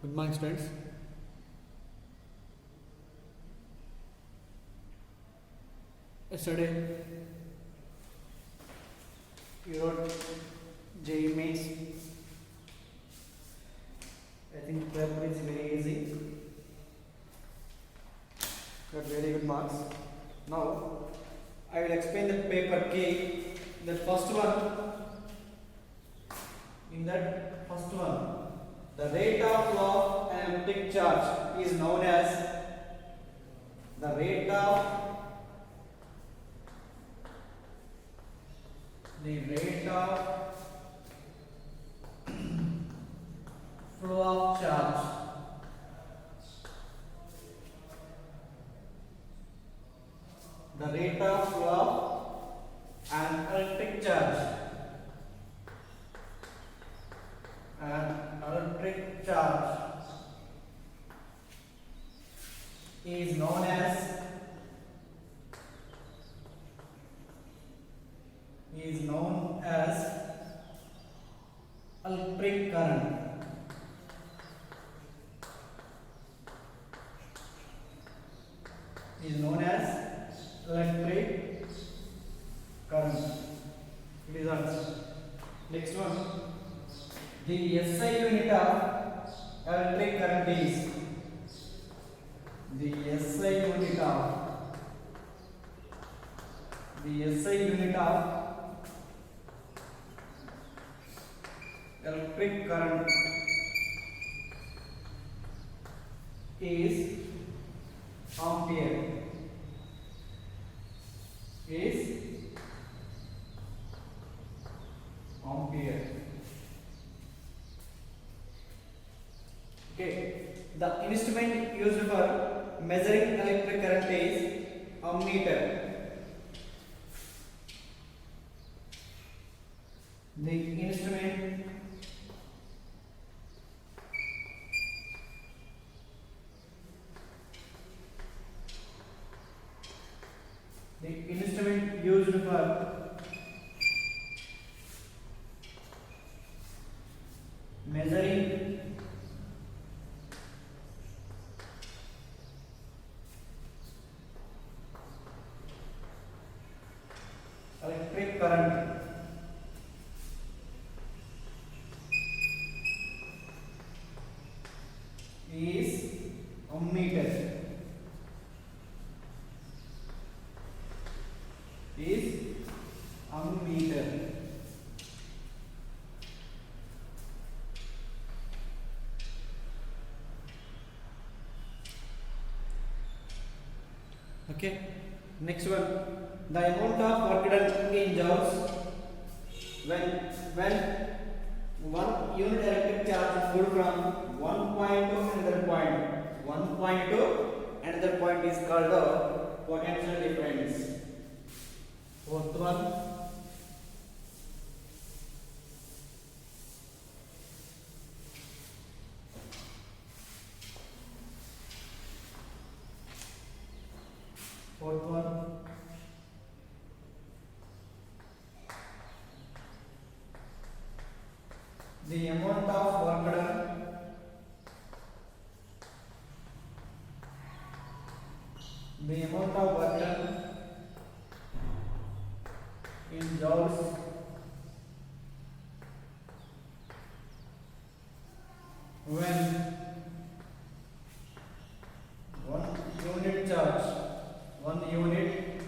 Good morning, students. Yesterday, you wrote JEE Mains. I think paper is very easy. Got very good marks. Now, I will explain the paper K. The first one. In that first one, the rate of flow of an elliptic charge is known as the rate of flow of charge. The rate of flow of an electric charge. An electric charge is known as electric current. Is known as electric current. It is answer. Next one. The SI unit of electric current is the SI unit of electric current is ampere. Okay. The instrument used for measuring electric current is ammeter. The instrument used for measuring electric current is ammeter. Okay. Next one, the amount of work done in joules when one unit electric charge moved from one point to another point. One point to another point is called a potential difference. Fourth one. The amount of work done in joules when one unit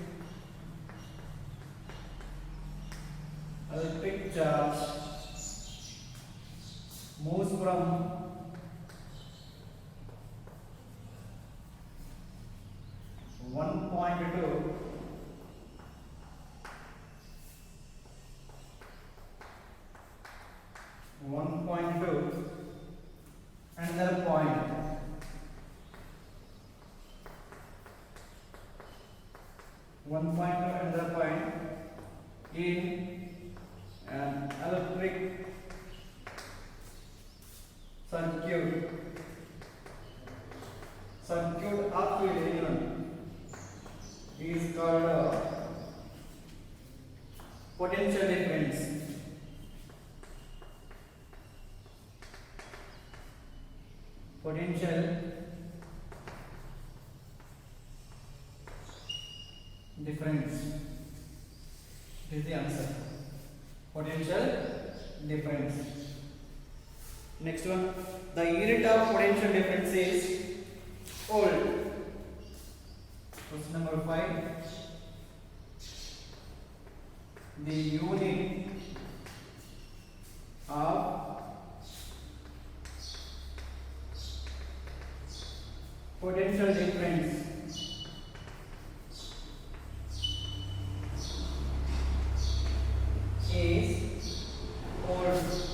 electric charge moves from one point to another point. One point to another point in an electric circuit of field element is called potential difference. potential difference. This is the answer. Potential difference. Next one, the unit of potential difference is volt. Question number 5. The unit of potential difference is volt.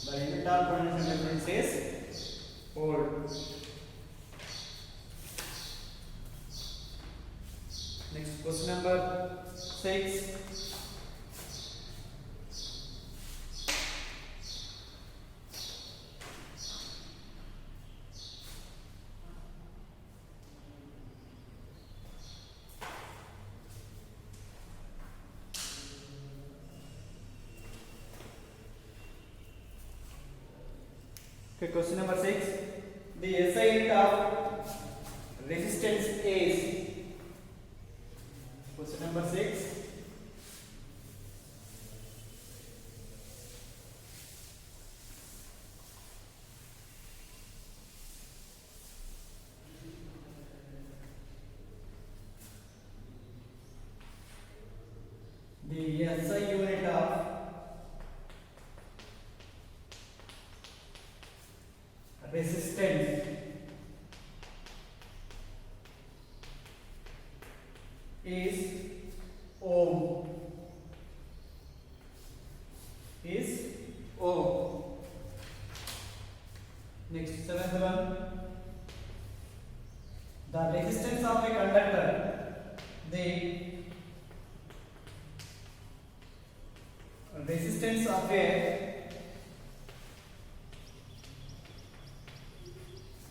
The unit of potential difference is volt. Next, question number 6. Okay, question number 6. The SI unit of resistance is. Question number 6. The SI unit of resistance is ohm. Next, 7th one. The resistance of a conductor. The resistance of a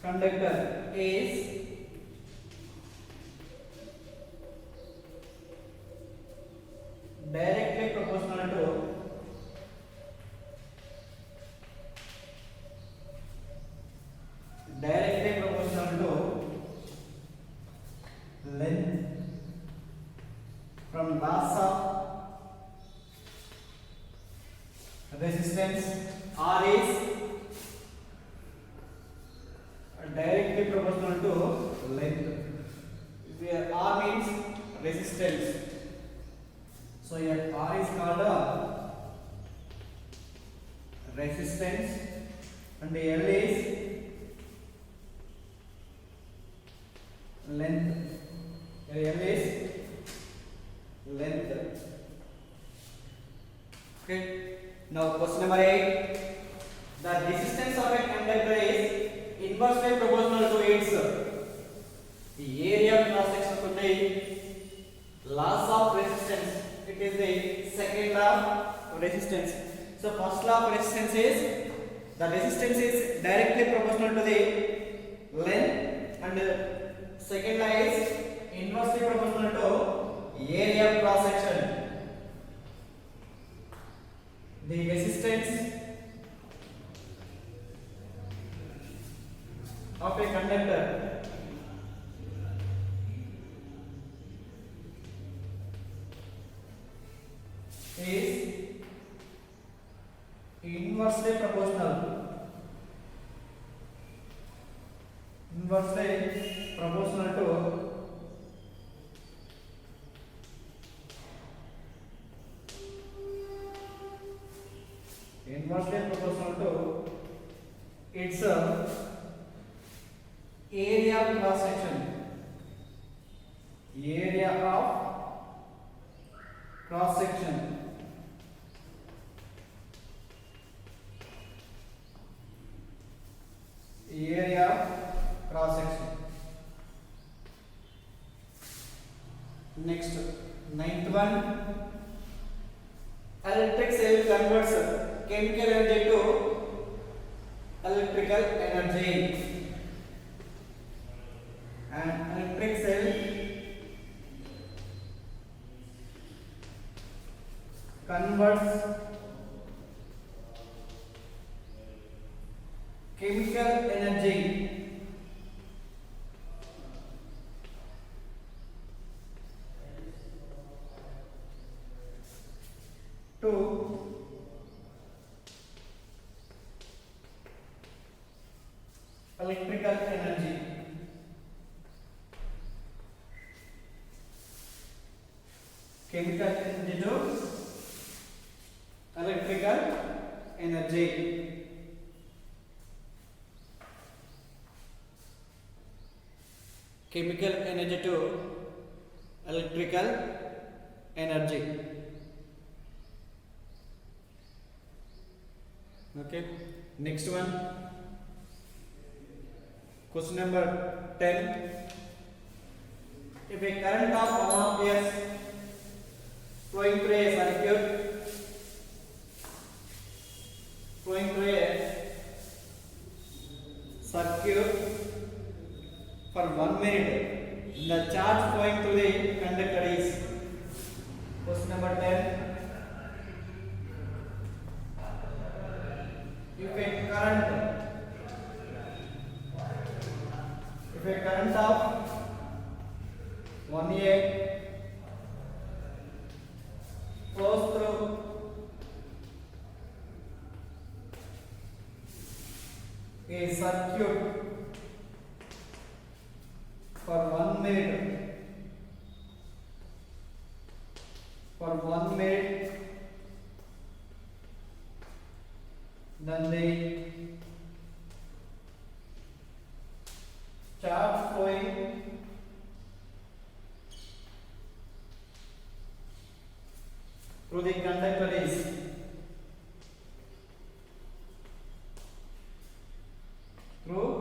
conductor is directly proportional to length from loss of resistance. R is directly proportional to length, where R means resistance. So here R is called a resistance and L is length. L is length. Okay. Now question number 8. The resistance of a conductor is inversely proportional to its area cross section of the loss of resistance. It is the second law of resistance. So first law of resistance is the resistance is directly proportional to the length, and second law is inversely proportional to area cross section. The resistance of a conductor is inversely proportional to its area cross section. Area of cross section. Area of cross section. Next, 9th one. Electric cell converts chemical energy to electrical energy, and electric cell converts chemical energy to electrical energy. Chemical energy to electrical energy. Chemical energy to electrical energy. Okay. Next one. Question number 10. If a current of 1 amperes flowing through a circuit for 1 minute, the charge flowing through the conductor is. Question number 10. If a current of 1 A flows through a circuit for 1 minute, then the charge flowing through the conductor is. Through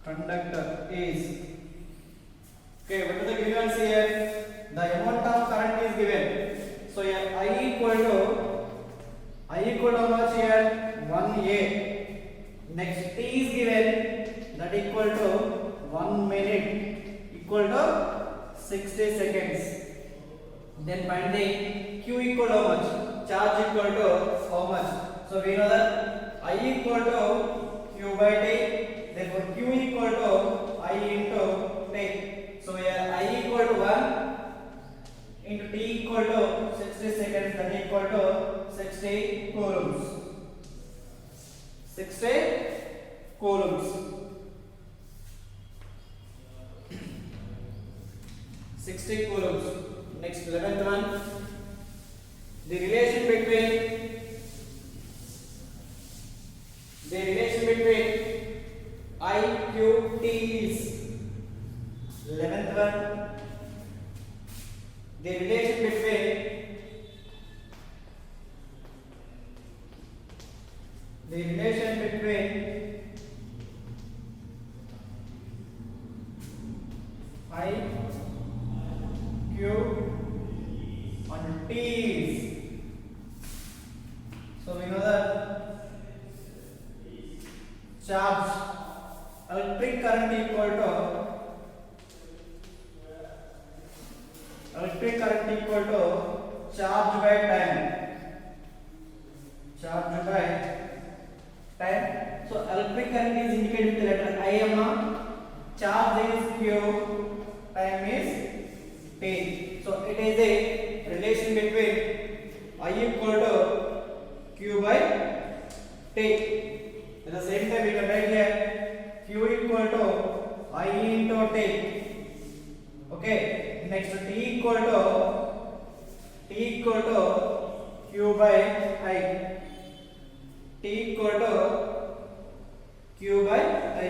conductor is. Okay, what are the given ones here? The amount of current is given. So here I equal to how much here? 1A. Next T is given, that equal to 1 minute equal to 60 seconds. Then find the Q equal to how much? Charge equal to how much? So we know that I equal to Q by T. Therefore Q equal to I into T. So here I equal to 1 into T equal to 60 seconds, that equal to 60 coulombs. 60 coulombs. 60 coulombs. Next 11th one. The relation between I, Q, T is. 11th one. The relation between I, Q and T is. So we know that charge, electric current equal to charge by time. So electric current is indicated with the letter I. Charge is Q, time is T. So it is a relation between I equal to Q by T. At the same time we can write here Q equal to I into T. Okay. Next T equal to Q by I. T equal to Q by I.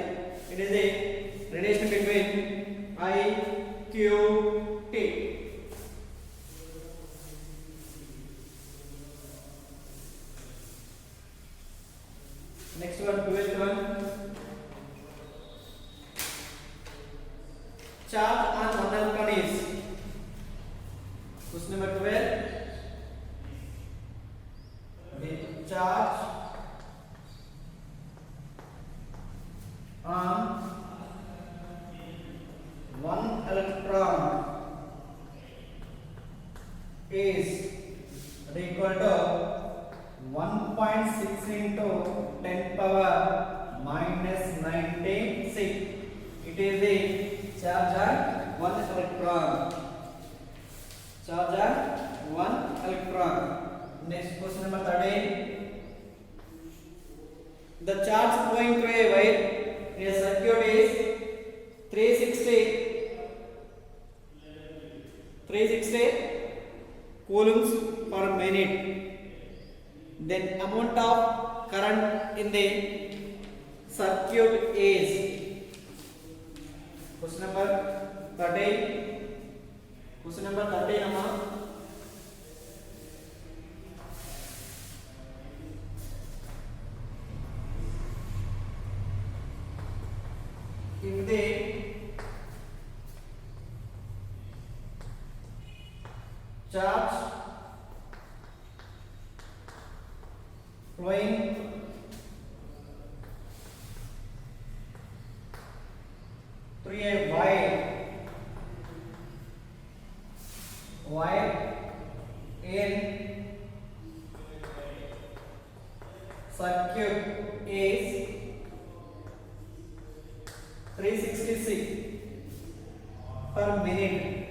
It is a relation between I, Q, T. Next one, 12th one. Charge on 1 electron is. Question number 12. The charge on 1 electron is equal to 1.6 into 10 power minus 96. It is the charge on one electron. Charge on one electron. Next question number 13. The charge flowing through a wire in a circuit is 360 coulombs per minute. Then amount of current in the circuit is. Question number 13. Question number 13 amma. In the charge flowing through a wire in circuit is 366 per minute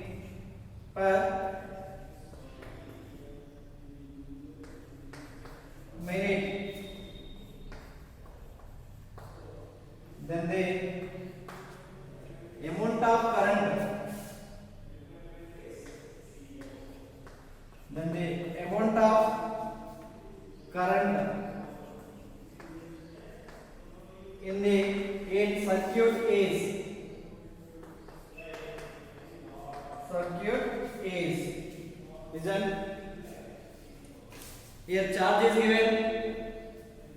then the amount of current in the circuit is listen. Here charge is given.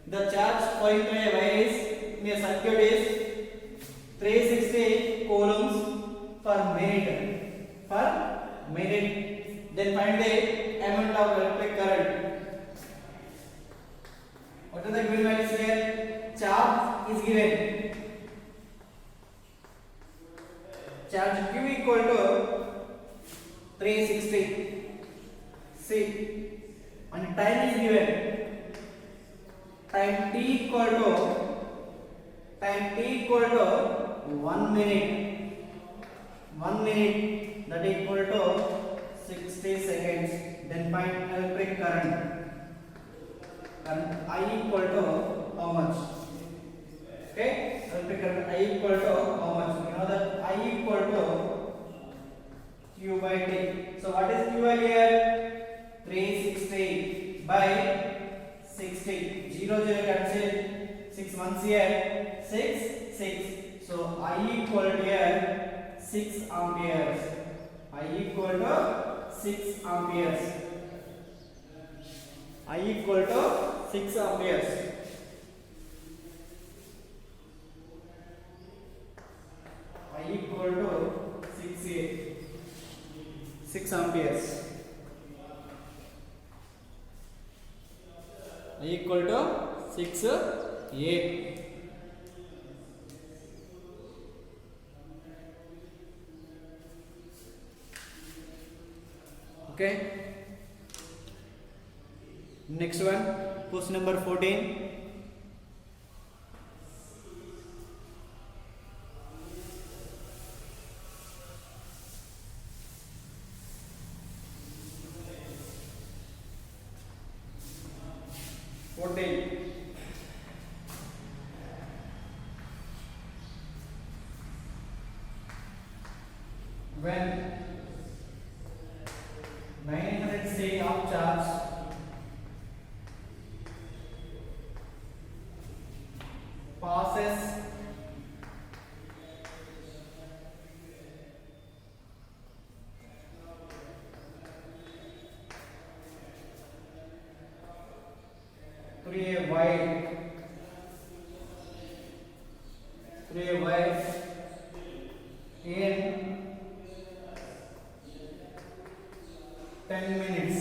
The charge flowing through a wire is in a circuit is 360 coulombs per minute. Then find the amount of electric current. What are the given values here? Charge is given. Charge Q equal to 360. See, and time is given. Time t equal to 1 minute. 1 minute, that equal to 60 seconds. Then find electric current. Current I equal to how much? Okay, electric current I equal to how much? You know that I equal to Q by T. So what is Q here? 360 by 60. 0 cancel. 6 ones here. 6. So I equal to here 6 amperes. I equal to 6 amperes. I equal to 6 amperes. I equal to 6 amperes. I equal to 6 A. Okay. Next one, question number 14. When 900 state of charge passes through a wire in 10 minutes.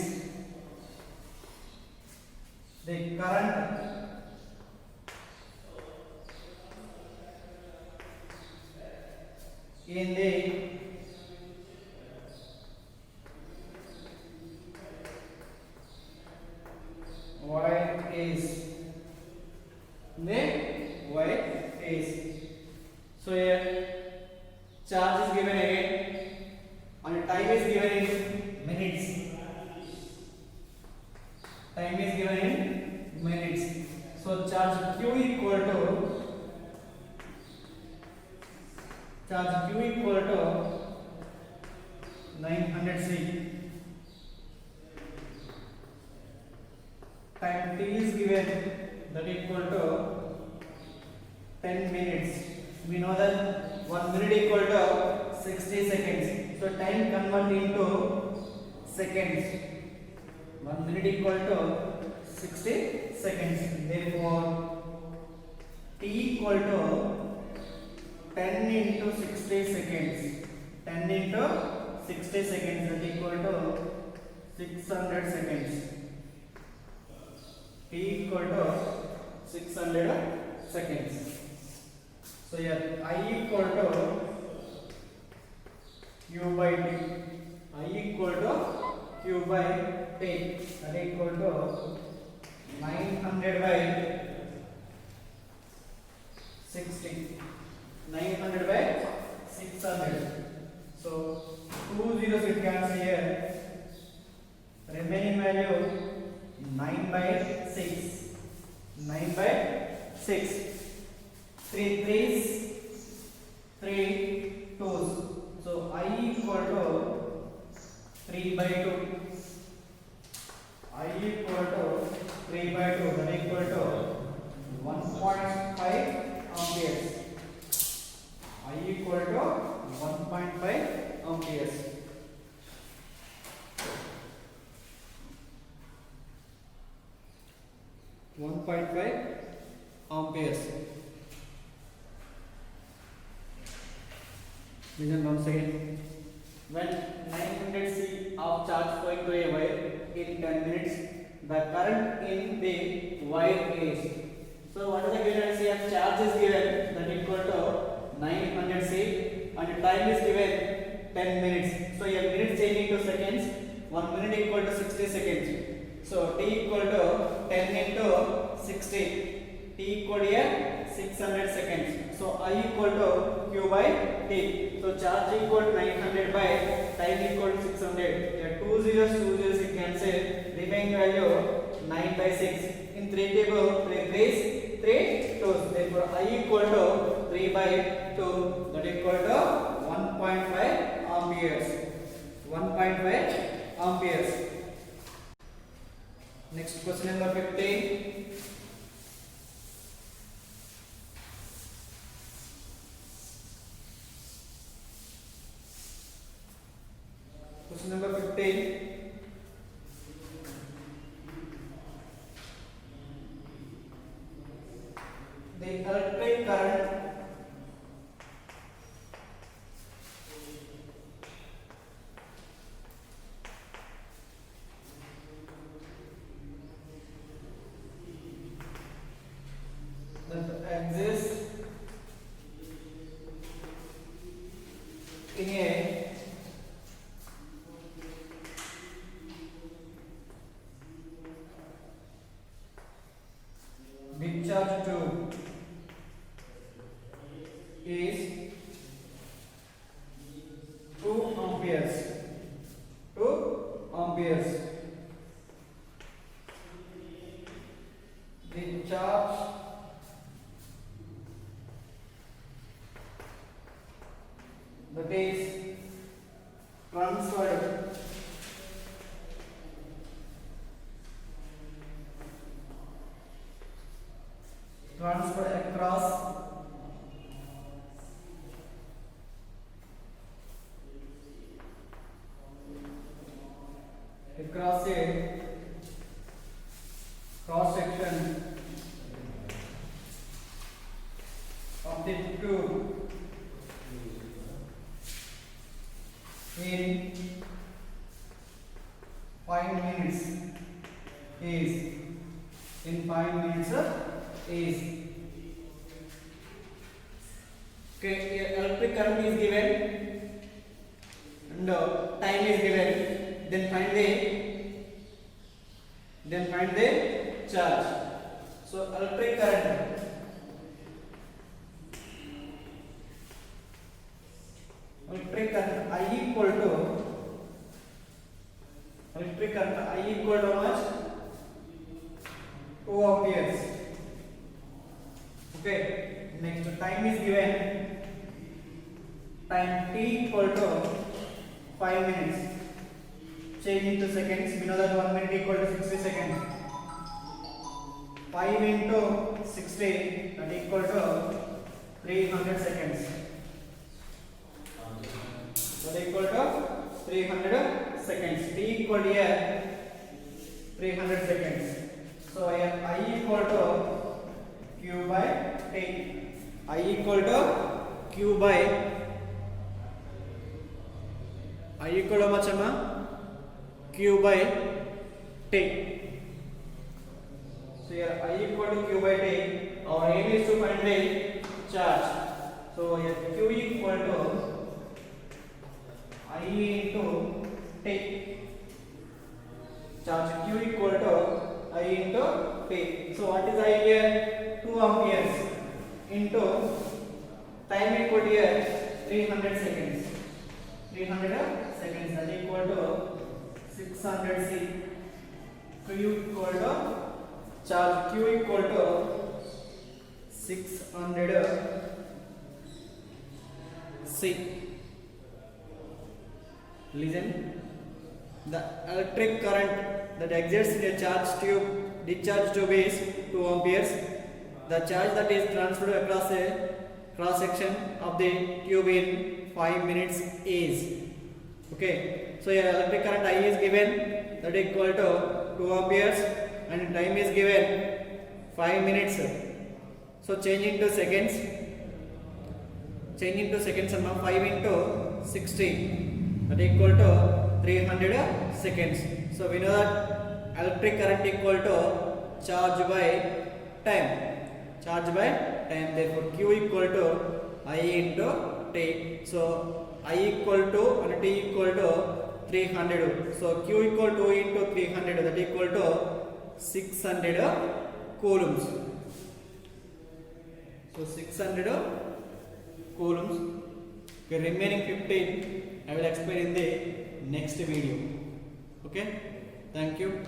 The current in the is. The Y is. So here charge is given again and time is given in minutes. Time is given in minutes. So charge Q equal to 900 C. Time T is given that equal to 10 minutes. We know that 1 minute equal to 60 seconds. So time convert into seconds. 1 minute equal to 60 seconds. Therefore, T equal to 10 into 60 seconds. 10 into 60 seconds that equal to 600 seconds. T equal to 600 seconds. So here I equal to Q by T. I equal to Q by T. That equal to 900 by 60. 900 by 600. So 2 zeros it cancel here. Remaining value 9 by 6. 9 by 6. 3 threes, 3 twos. So I equal to 3 by 2. I equal to 3 by 2. That equal to 1.5 amperes. I equal to 1.5 amperes. Amperes. Listen once again. When 900 C of charge flowing to a wire in 10 minutes, the current in the wire is. So what is the given energy of charge is given that equal to 900 C and time is given 10 minutes. So your minutes changing to seconds. 1 minute equal to 60 seconds. So T equal to 10 into 60. T equal to 600 seconds. So I equal to Q by T. So charge equal to 900 by time equal to 600. Here 2 zeros it cancel. Remaining value 9 by 6. In 3 table 3 threes, 3 twos. Therefore I equal to 3 by 2. That equal to 1.5 amperes. 1.5 amperes. Next question number 15. Question number 15. The electric current that exists in a discharge tube is 2 amperes. 2 amperes. The charge that is transferred across a cross section of the tube in 5 minutes is. In 5 minutes is. Okay, electric current is given and time is given. Then find the charge. So electric current I equal to how much? 2 amperes. Okay. Next time is given. Time t equal to 5 minutes. Change into seconds. We know that 1 minute equal to 60 seconds. 5 into 60 that equal to 300 seconds. That equal to 300 seconds. T equal to here 300 seconds. So here I equal to Q by T. I equal to Q by I equal to how much amma? Q by T. So here I equal to Q by T. Our aim is to find the charge. So here Q equal to I into T. Charge Q equal to I into T. So what is I here? 2 amperes into time equal to here 300 seconds. 300 seconds that equal to 600 C. Q equal to charge Q equal to 600 C. Listen, the electric current that exerts in a charge tube, discharge tube is 2 amperes. The charge that is transferred across a cross section of the tube in 5 minutes is. Okay, so your electric current I is given that is equal to 2 amperes and time is given 5 minutes. So change into seconds. 5 into 60 that equal to 300 seconds. So we know that electric current equal to charge by time. Therefore Q equal to I into T. So I equal to and T equal to 300. So Q equal to into 300 that equal to 600 coulombs. So 600 coulombs. Okay, remaining 15 I will explain in the next video. Okay, thank you.